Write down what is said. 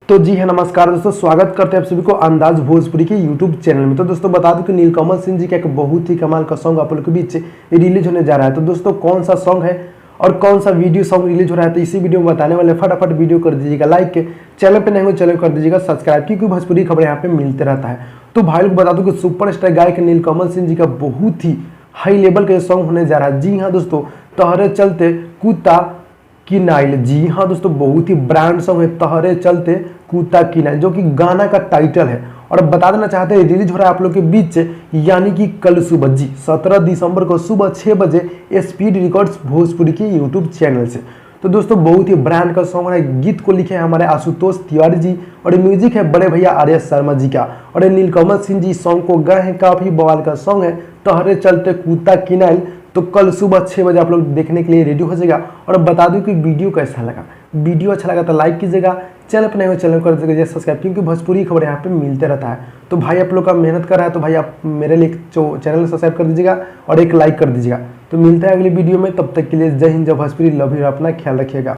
तो जी है, नमस्कार दोस्तों, स्वागत करते हैं आप सभी को अंदाज भोजपुरी के यूट्यूब चैनल में। तो दोस्तों बता दूं कि नीलकमल सिंह जी का एक बहुत ही कमाल का सॉन्ग आप लोग के बीच रिलीज होने जा रहा है। तो दोस्तों कौन सा सॉन्ग है और कौन सा वीडियो सॉन्ग रिलीज हो रहा है तो इसी वीडियो में बताने वाले। फटाफट वीडियो कर दीजिएगा लाइक, चैनल पर नहीं हो चैनल कर दीजिएगा सब्सक्राइब, क्योंकि भोजपुरी खबर यहाँ पे मिलते रहता है। तो भाई लोग बता दूं कि सुपरस्टार गायक नीलकमल सिंह जी का बहुत ही हाई लेवल का सॉन्ग होने जा रहा है। जी हाँ दोस्तों, तहरे चलते कुत्ता की नाइल। जी हाँ दोस्तों, बहुत ही ब्रांड सॉन्ग है तहरे चलते कुत्ता की नाइल, जो कि गाना का टाइटल है। और बता देना चाहते हैं रिलीज हो रहा है आप लोग के बीच यानी कि कल सुबह जी 17 दिसंबर को सुबह 6 बजे स्पीड रिकॉर्ड्स भोजपुरी के यूट्यूब चैनल से। तो दोस्तों बहुत ही ब्रांड का सॉन्ग है। गीत को लिखे हैं हमारे आशुतोष तिवारी जी और म्यूजिक है बड़े भैया आर्य शर्मा जी का। और नीलकमल सिंह जी सॉन्ग को गाए हैं, काफी बवाल का सॉन्ग है तहरे चलते कुत्ता की नाइल। तो कल सुबह 6 बजे आप लोग देखने के लिए रेडी हो जाएगा। और बता दूं कि वीडियो कैसा लगा, वीडियो अच्छा लगा तो लाइक कीजिएगा, चैनल पर नहीं हो चैनल कर दीजिएगा सब्सक्राइब, क्योंकि भोजपुरी खबर यहाँ पे मिलते रहता है। तो भाई आप लोग का मेहनत कर रहा है तो भाई आप मेरे लिए चैनल सब्सक्राइब कर दीजिएगा और एक लाइक कर दीजिएगा। तो मिलता है अगली वीडियो में, तब तक के लिए जय हिंद, जय भोजपुरी, लव यू, अपना ख्याल रखिएगा।